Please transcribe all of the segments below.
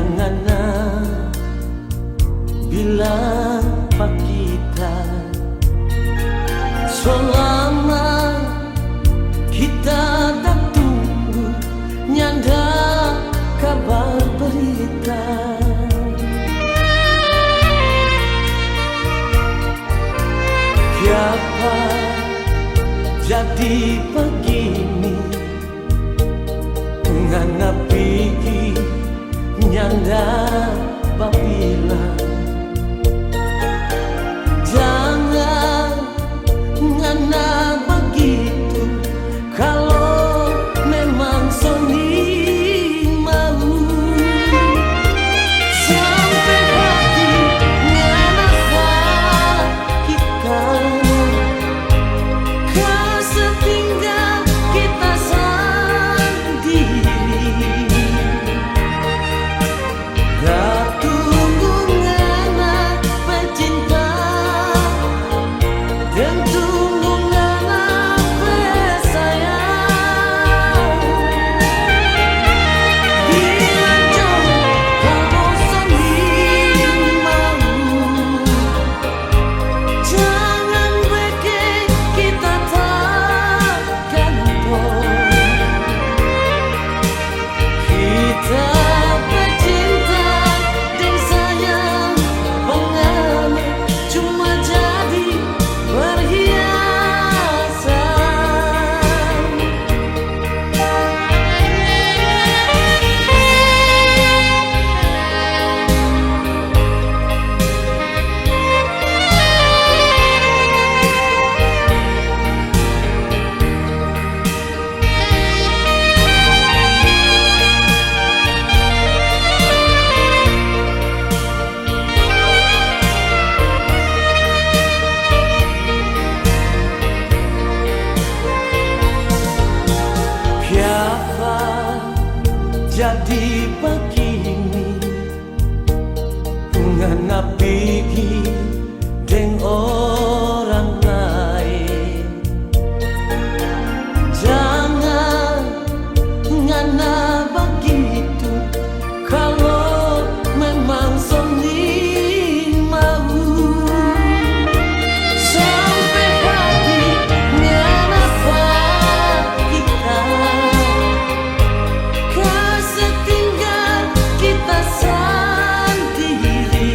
ngana bilang pak kita selama kita tak tunggu nyanda kabar berita. Siapa jadi begini ngana pigi nyanda babila. Jangan ngana begitu kalau memang Sony mau sampai hati ngana kita kesetinggal kita sendiri. Gak tunggu ngana pecinta dan tunggu ngana pesayang. Bila jauh kalau Sony mau, jangan bikin kita takkan bohong. Kita bercinta dan sayang mengalir cuma jadi perhiasan. Siapa jadi begini ngana pigi deng orang lain. Jangan ngana begitu kalau memang Sony mau sampai hati ngana kita kesetinggal kita sendiri.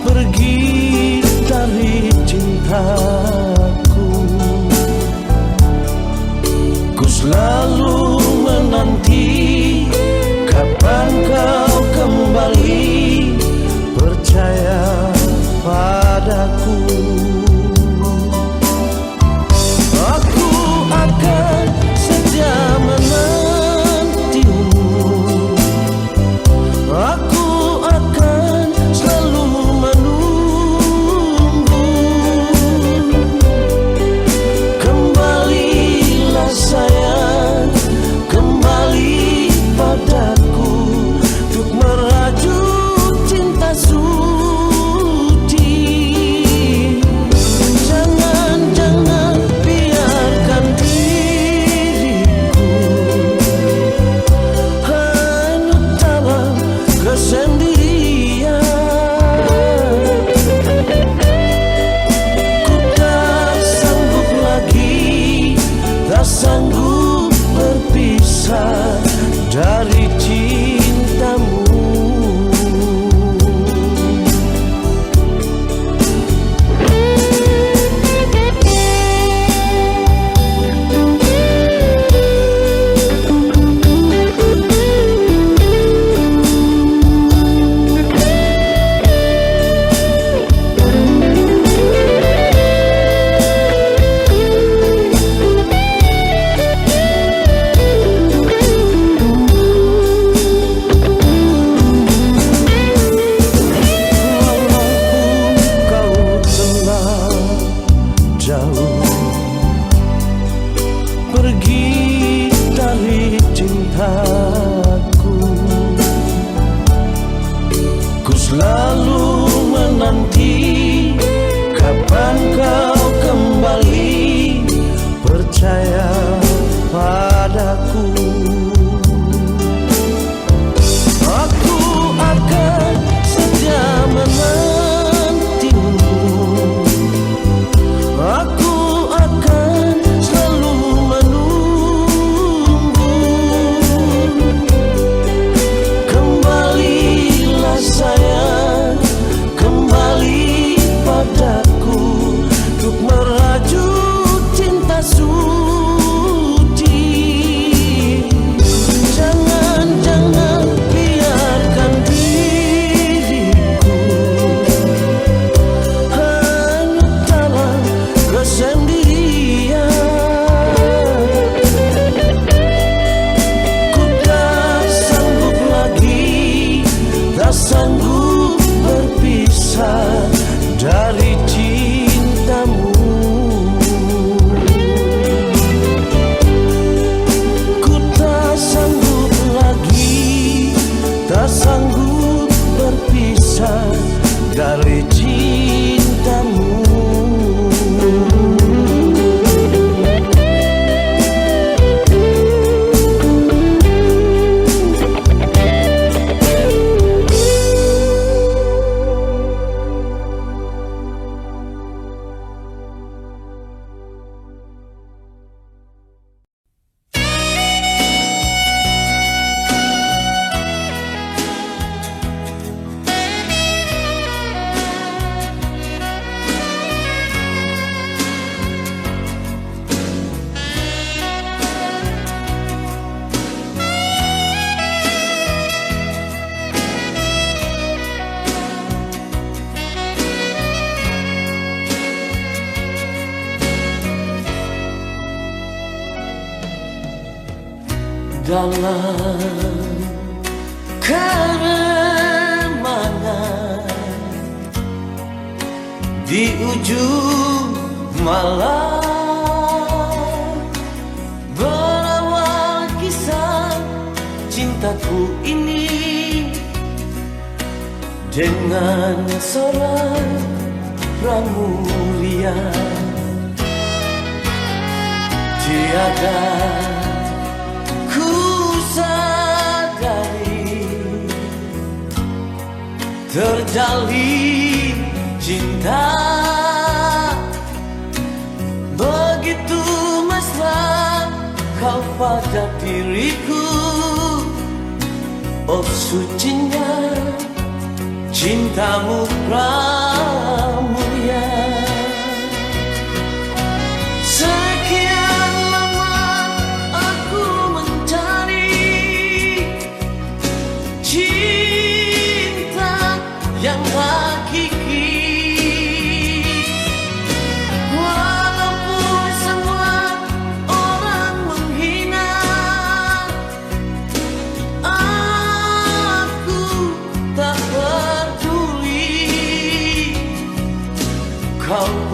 pergi dari cintaku. Ku selalu menanti kapan kau kembali, percaya padaku. Aku akan setia menantimu. Aku akan selalu menunggu. Kembalilah sayang, kembali padaku untuk merajut cinta suci. Jangan biarkan diriku hanyut dalam kesendirian. Ku tak sanggup lagi, tak sanggup berpisah dari cintamu. Pergi dari cintaku. Ku selalu menanti kapan kau kembali, percaya padaku. Aku akan setia menantimu. Aku akan selalu menunggu. Kembalilah sayang, kembali padaku untuk merajut cinta suci. Jangan biarkan diriku hanyut dalam kesendirian. Ku tak sanggup lagi, tak sanggup berpisah dari cintamu. Ku tak sanggup lagi, tak sanggup berpisah dari cintamu. Dalam keremangan di ujung malam, berawal kisah cintaku ini dengan seorang mulia. Tiada ku sadari terjalin cinta begitu mesra kau pada diriku. Oh sucinya cintamu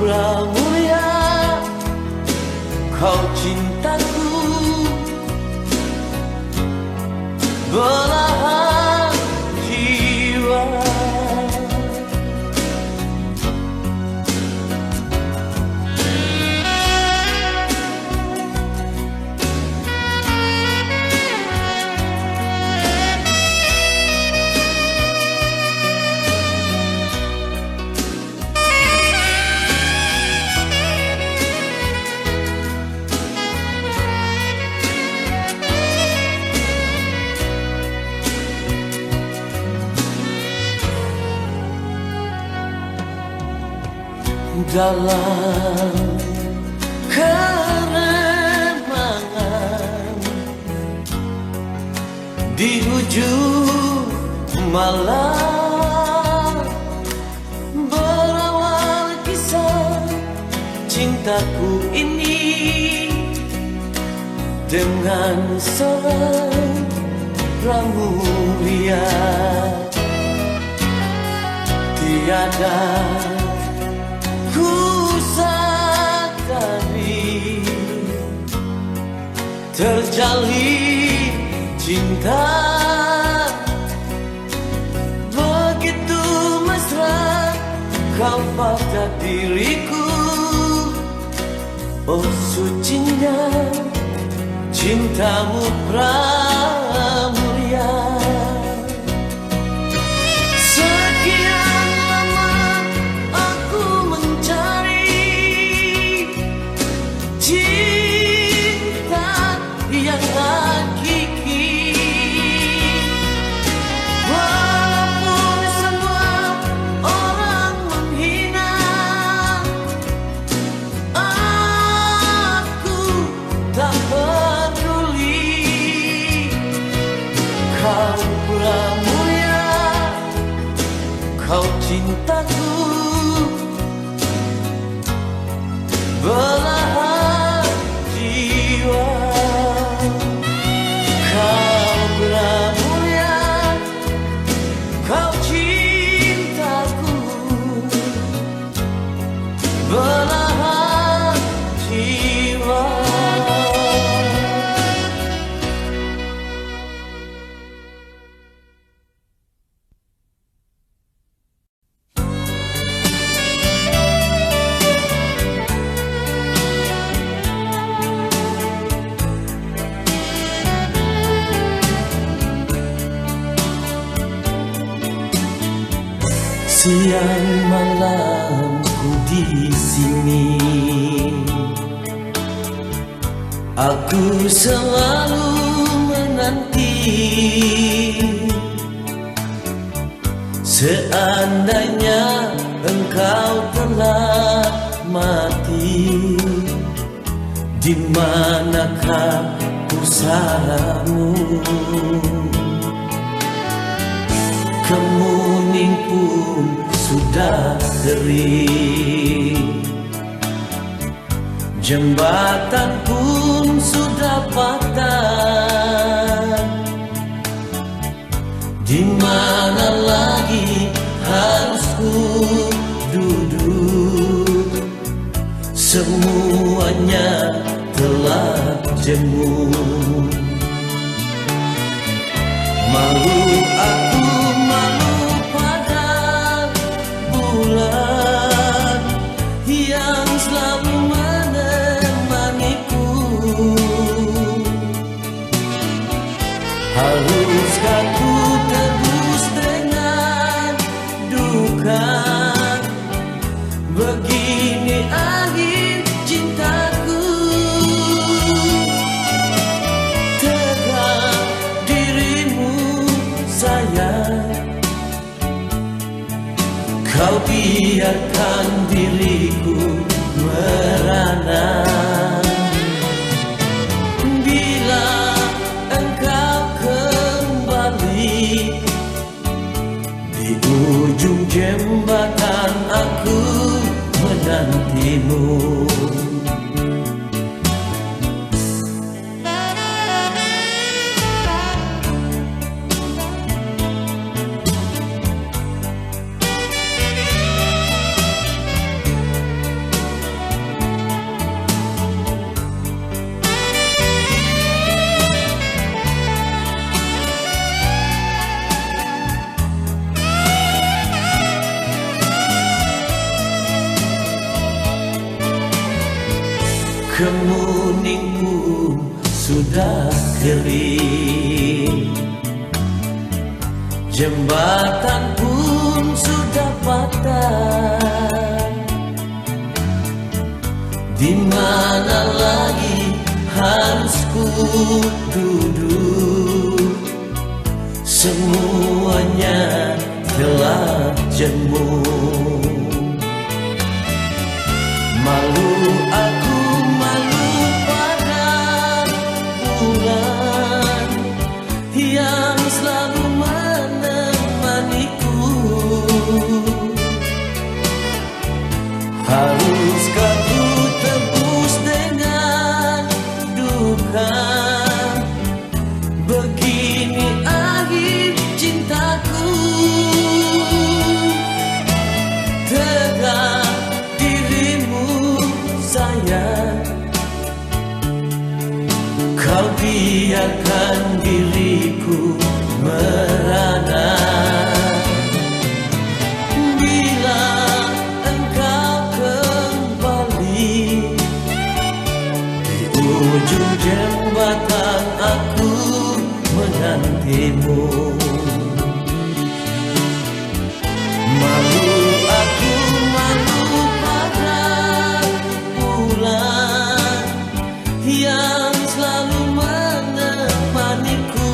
pramulia, kau cintaku, belahan jiwa. Dalam keremangan di ujung malam, berawal kisah cintaku ini dengan seorang pramulia. Tiada ku sadari terjalin cinta begitu mesra kau pada diriku. Oh sucinya cintamu pramulia. Kau cintaku, belahan jiwa. Kau pramulia, kau cintaku, belahan jiwa. Siang malamku di sini, aku selalu menanti. Seandainya engkau telah mati, di manakah usahamu? Kemuning pun sudah kering, jembatan pun sudah patah. Di mana lagi harus ku duduk? Semuanya telah jemu. Malu aku, malu pada bulan yang selalu menemaniku. Haruskah ku tebus dengan duka? Begini akhir cintaku. Tegak dirimu sayang, kau biarkan diriku merana. Bila engkau kembali, di ujung jembatan aku menantimu. kemuning pun sudah kering, jembatan pun sudah patah. Di mana lagi harus ku duduk? Semuanya telah jemu. Malu aku, malu pada bulan yang selalu menemaniku. Haruskah ku tebus dengan duka? Begini akhir cintaku. Tegak dirimu sayang, kau biarkan diriku merana. Bila engkau kembali di ujung jembatan, aku menantimu. Malu aku, malu pada bulan yang selalu menemaniku.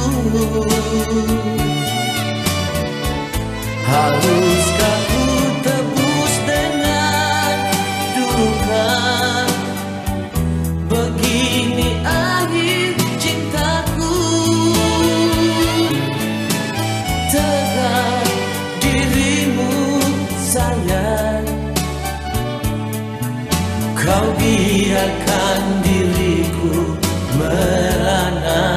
Haruskah ku tebus dengan duka? Begini akhir cintaku. Tegak dirimu sayang, kau biarkan diriku merana.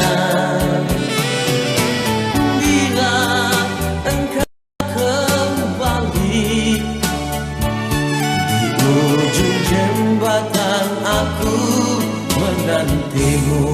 Bila engkau kembali di ujung jembatan, aku menantimu.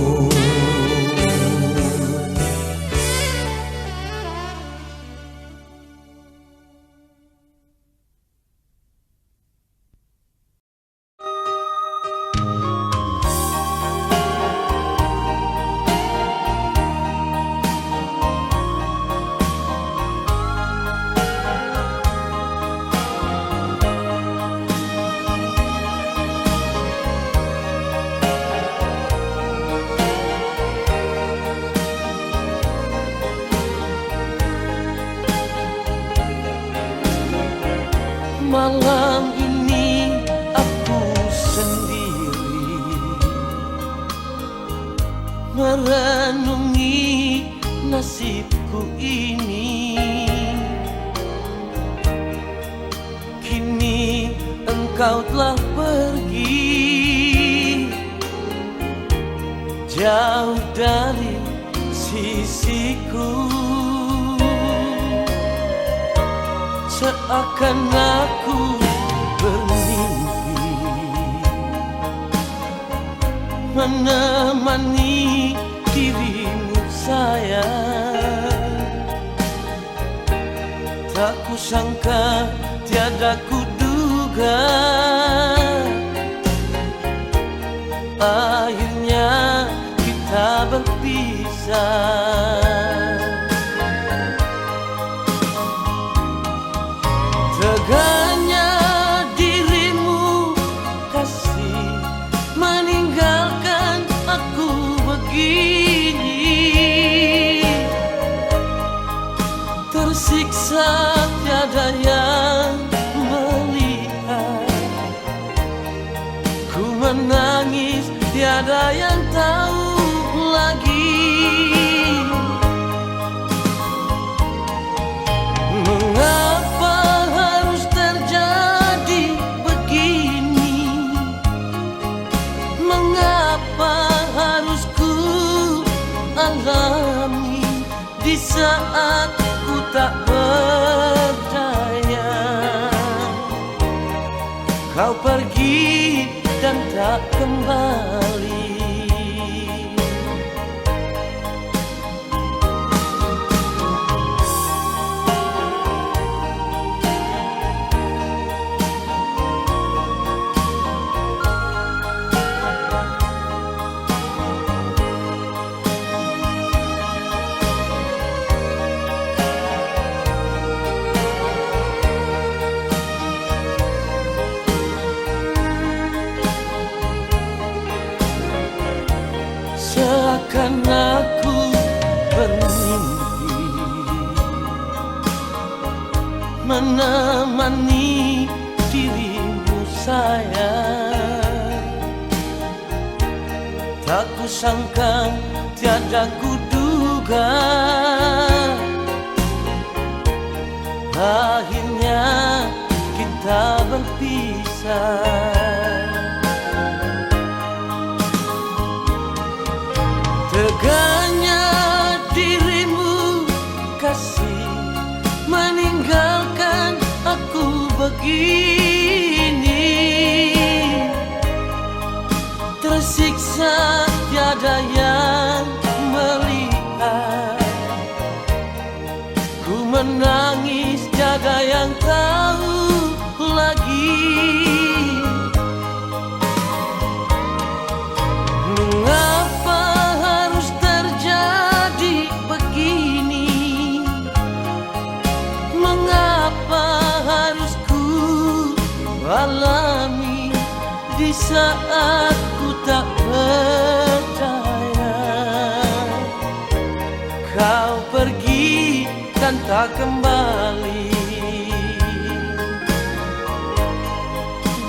Malam ini aku sendiri merenungi nasibku ini. Kini engkau telah pergi jauh dari sisiku. Seakan aku bermimpi menemani dirimu sayang. Tak kusangka, tiada kuduga, akhirnya kita berpisah. Tegaknya dirimu kasih, meninggalkan aku begini. Tersiksa tiada yang melihat, ku menangis tiada yang tahu lagi. Mengapa harus terjadi begini? Mengapa harus ku alami di saat ku tak berdaya? Kau pergi dan tak kembali. biarkan aku bermimpi menemani dirimu sayang. Tak kusangka, tiada kuduga, akhirnya kita berpisah. Teganya dirimu kasih meninggalkan aku begini, tersiksa tiada yang melihat, ku menangis tiada yang tahu lagi. Mengapa harus terjadi begini? Mengapa harus ku alami di saat ku tak percaya? Kau pergi dan tak kembali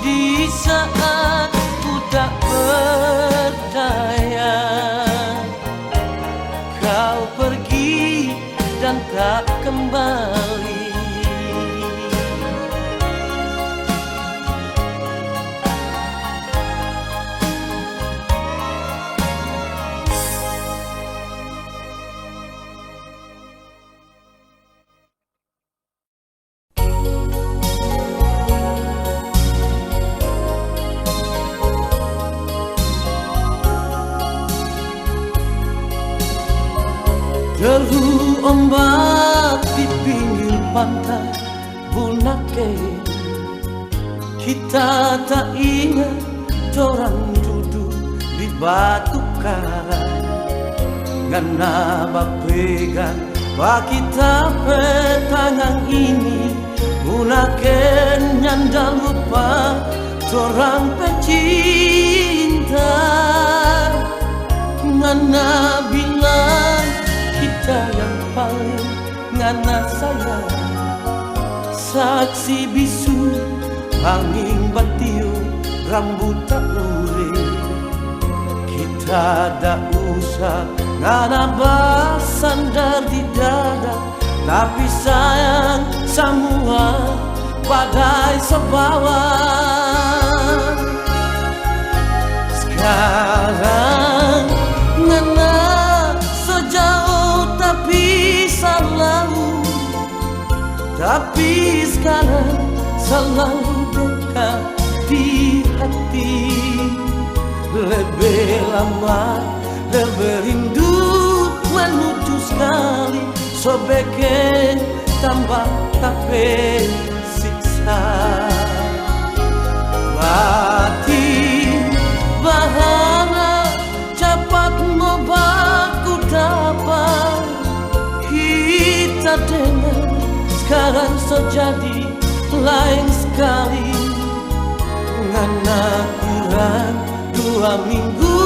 di saat ku tak berdaya. Kau pergi dan tak kembali. Deru ombak di pinggir pantai Bunake, kita tak ingat orang duduk di batu karang. Ngana bapegang ba kita petangang ini, Bunake nyanda lupa orang pecinta. Ngana bilang kita yang paling ngana sayang, saksi bisu angin batiup rambut tak urip. Kita dak usah ngana bersandar di dada, tapi sayang semua badai sebawa. Sekarang ngana sejauh tapi selalu, tapi sekarang selalu dekat di hati. Lebih lama, lebih rindu menuju sekali, sobeke tambah tapi siksa. Batin bahana cepat membaku dapat, kita dengar sekarang sejadi lain sekali. Ngana kurang 2 minggu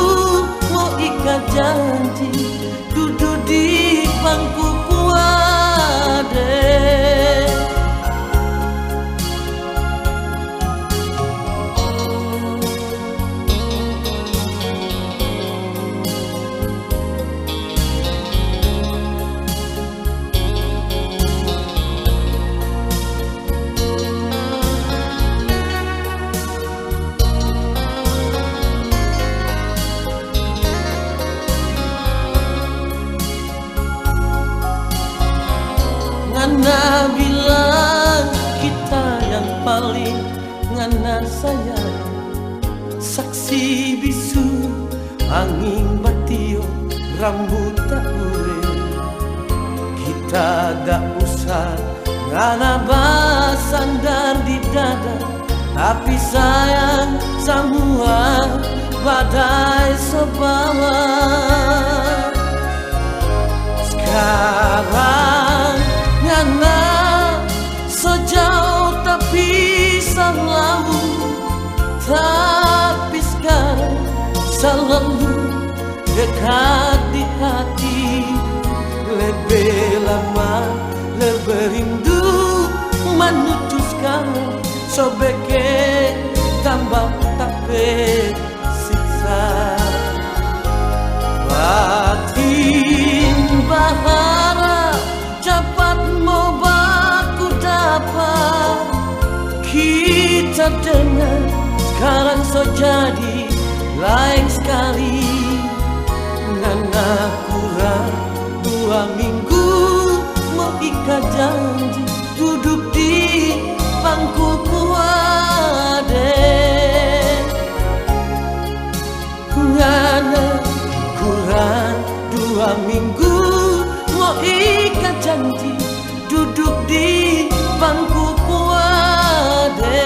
mau ikat janji, duduk di bangku kuade. Ngana bilang kita yang paling ngana sayang, saksi bisu angin batiup rambut tak urip. Kita dak usah ngana bersandar di dada, tapi sayang semua badai sebawa. Sekarang ngana sejauh tapi selalu, tapi sekarang selalu dekat di sobeke tambah tape siksa batin bahara cepat mau baku dapat kita dengar sekarang so jadi lain sekali ngana kurang 2 minggu mau ikat janji duduk di bangku kuade ngana kurang 2 minggu mau ikat janji duduk di bangku kuade.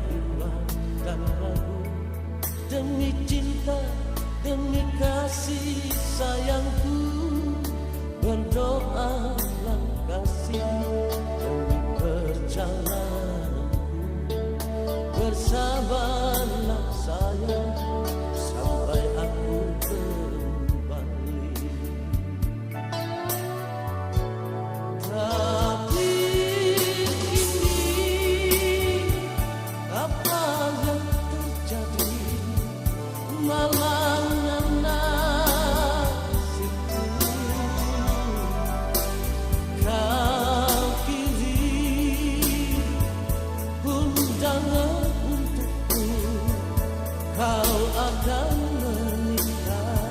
bimbang dan ragu. Demi cinta, demi kasih sayangku, berdoalah kasih. Demi perjalananku, bersabarlah sayang, sampai aku kembali. Tapi kini apa yang terjadi? Malangnya nasibku, kau kirim undangan untukku, kau akan menikah.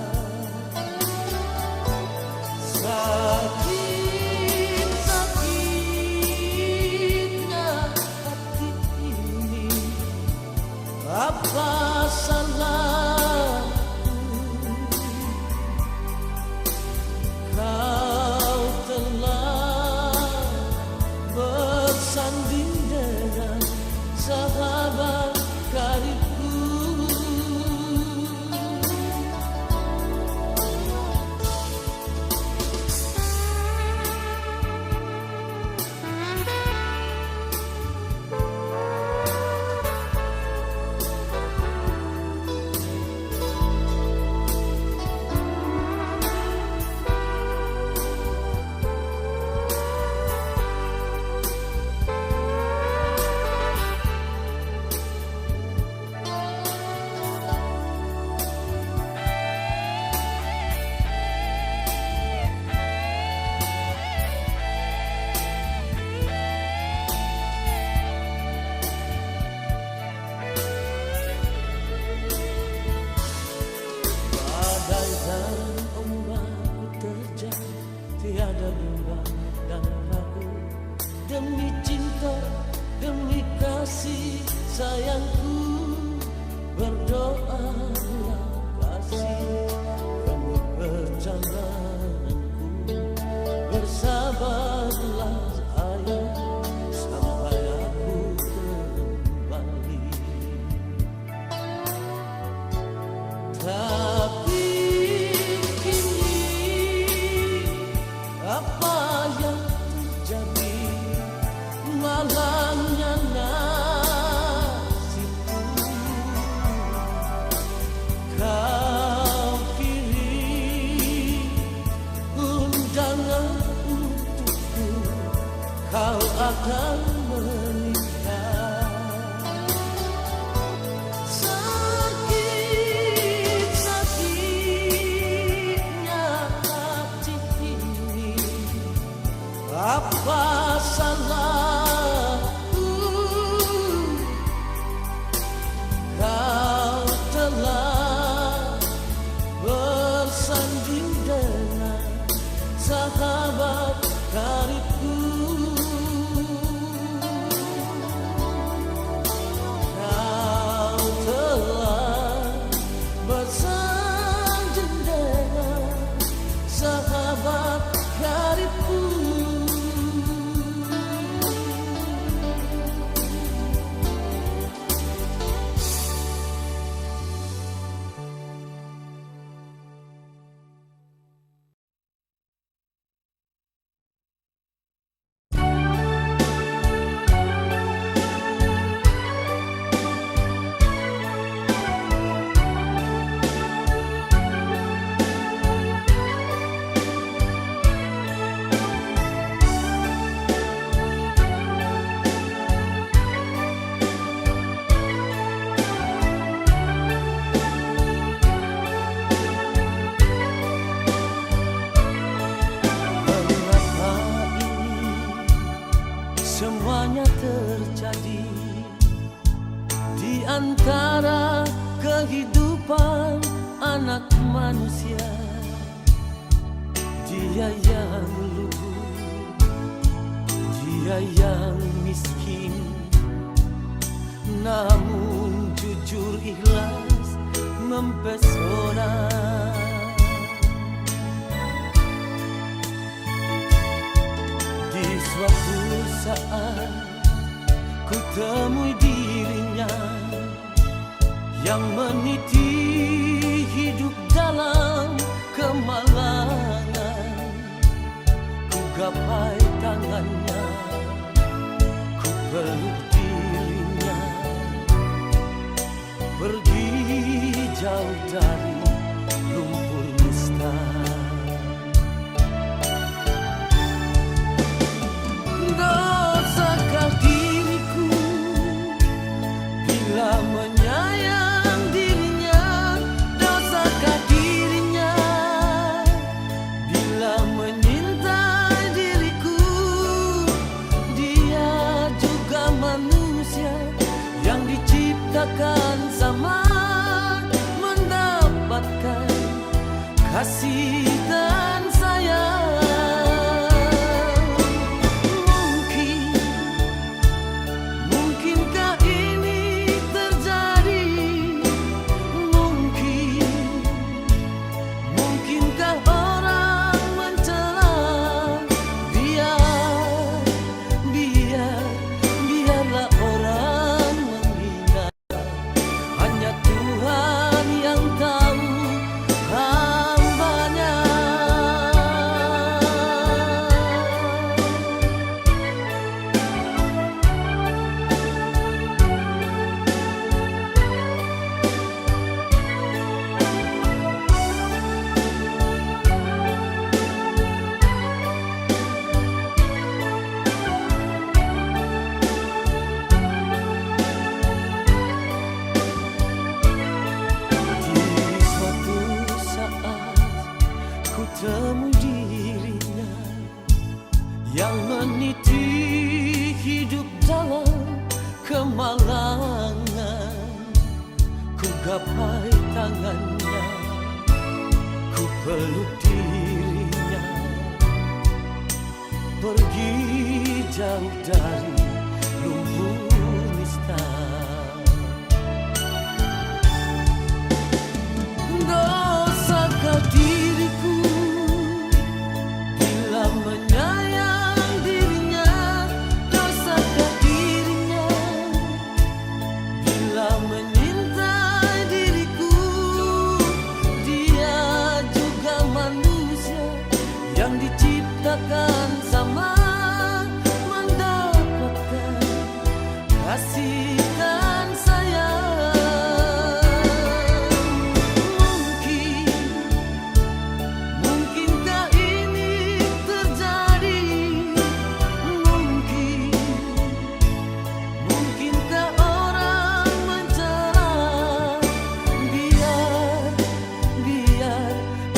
Sakit-sakitnya hati ini, apa salahku? Kau telah bersanding dengan sahabat karibku. Badai dan ombak terjang, tiada bimbang dan ragu. Demi cinta, demi kasih sayangku, berdoalah kasih. Demi perjalananku, bersabarlah sayang, sampai aku kembali. Tapi kini apa yang terjadi? Malangnya nasibku, kau kirim undangan untukku, kau akan menikah. Sakit-sakitnya hati ini, apa salahku? Kau telah bersanding dengan sahabat karibku. Kau telah bersanding dengan sahabat karibku. Semuanya terjadi di antara kehidupan anak manusia. Dia yang lugu, dia yang miskin, namun jujur ikhlas mempesona. Di suatu saat ku temui dirinya yang meniti hidup dalam kemalangan. Ku gapai tangannya, ku peluk dirinya, pergi jauh dari lumpur nista. Dosakah diriku bila menyayang dirinya? Dosakah dirinya bila menyintai diriku? Dia juga manusia yang diciptakan sama, mendapatkan kasih dan sayang. Mungkinkah ini terjadi? Mungkinkah orang mencela? Biarlah orang menghina. Hanya Tuhan yang tahu hambanya. Di suatu saat ku temui dirinya yang meniti hidup dalam kemalangan. Ku gapai tangannya, ku peluk dirinya, pergi jauh dari lumpur nista. Dosakah diriku bila menyayang dirinya? Dosakah dirinya bila menyintai diriku? Dia juga manusia yang diciptakan sama, mendapatkan kasih dan sayang. Mungkinkah ini terjadi? Mungkinkah orang mencela?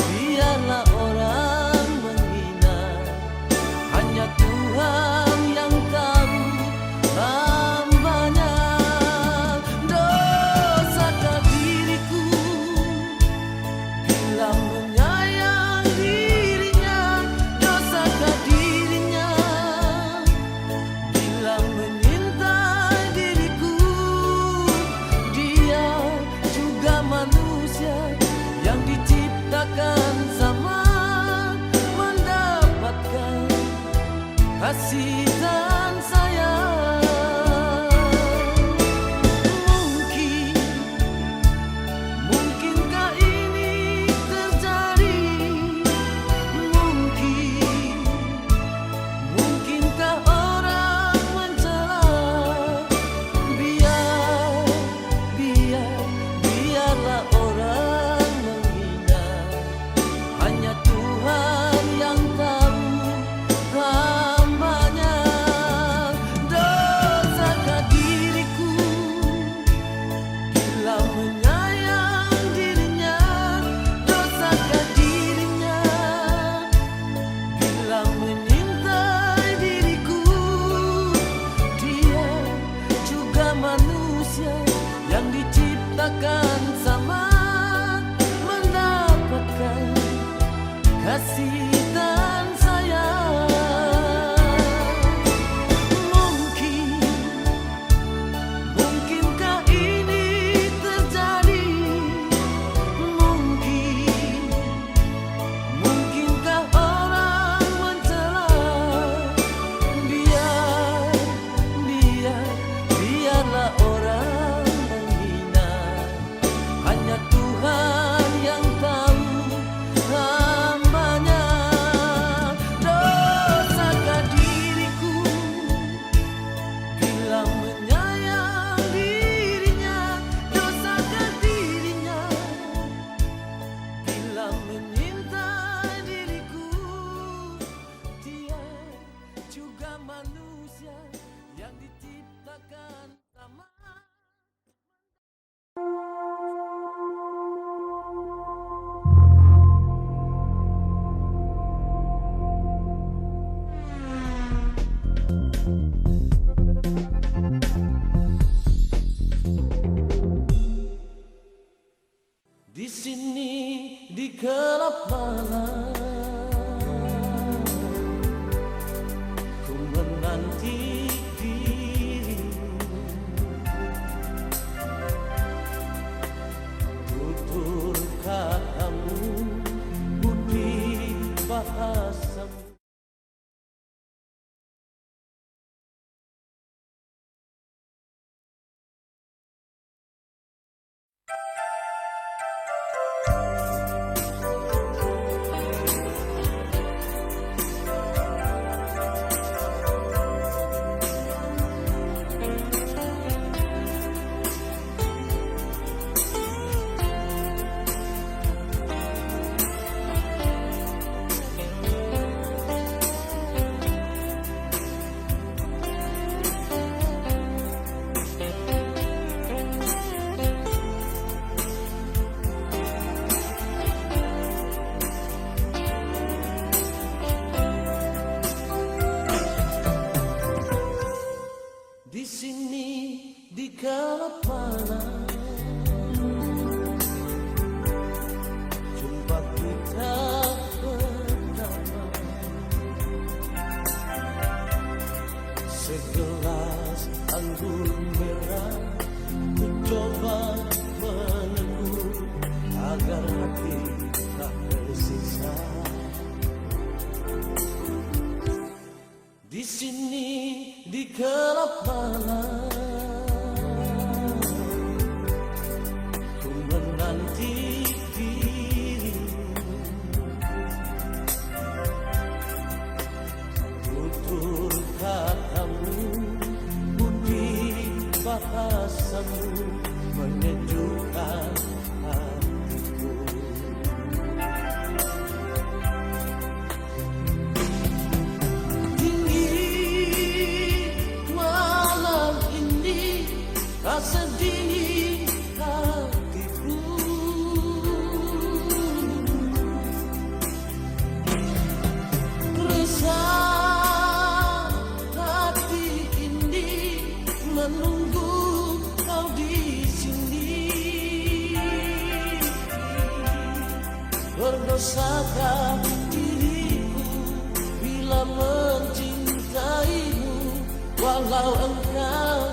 Biarlah orang menghina. Hanya Tuhan yang tahu hambanya. Dosakah diriku bila menyayang dirinya? Dosakah dirinya bila menyintai diriku? Dia juga manusia yang diciptakan sama, mendapatkan kasih dan sayang. Mungkinkah ini terjadi? Mungkinkah orang mencela? Biarlah orang menghina. Hanya Tuhan yang tahu hambanya. Dosakah diriku bila menyayang dirinya? Dosakah dirinya bila menyintai diriku? Dia juga manusia yang diciptakan sama, mendapatkan kasih dan sayang. Mungkinkah ini terjadi? Mungkinkah orang mencela? Biarlah orang menghina. bahasamu. Di sini di kala malam jumpa kita pertama, segelas anggur merah ku coba menegur agar hati tak tersiksa. Di sini di gelap malam ku menanti dirimu, tutur katamu, budi bahasamu menyejukkan hatiku. Rasa dingin hatiku, resah hati ini menunggu kau di sini. Berdosakah diriku bila mencintaimu, walau engkau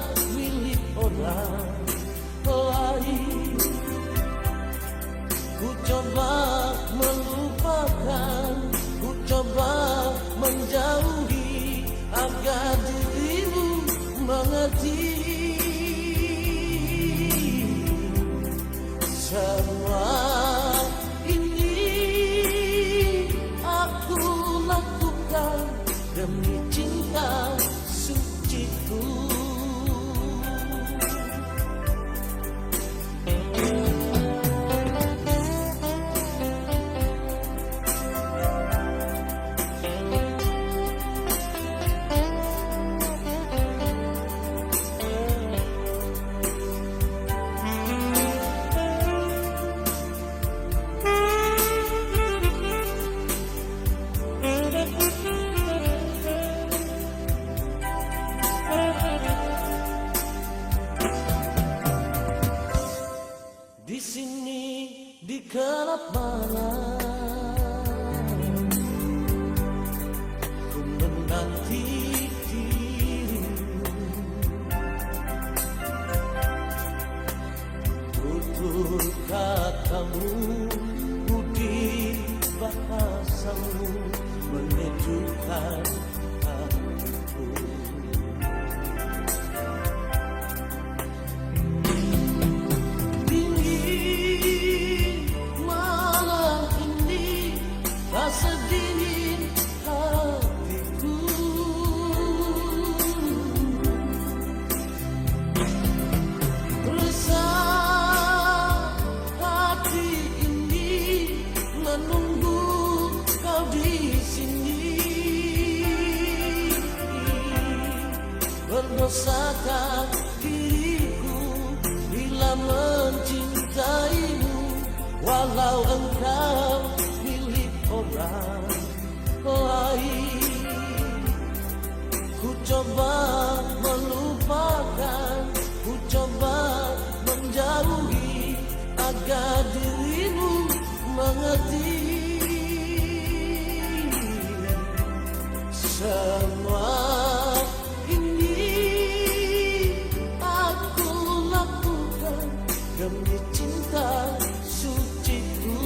orang lain. Ku coba melupakan, ku coba menjauhi agar dirimu mengerti. Semua ini aku lakukan demi cinta suciku. Di sini di gelap malam ku menanti dirimu, tutur katamu, budi bahasamu menyejukkan hatiku. Rasa dingin hatiku, resah hati ini menunggu kau di sini. Berdosakah diriku bila mencintaimu, walau engkau orang lain. Ku coba melupakan, ku coba menjauhi agar dirimu mengerti. Semua ini aku lakukan demi cinta suciku.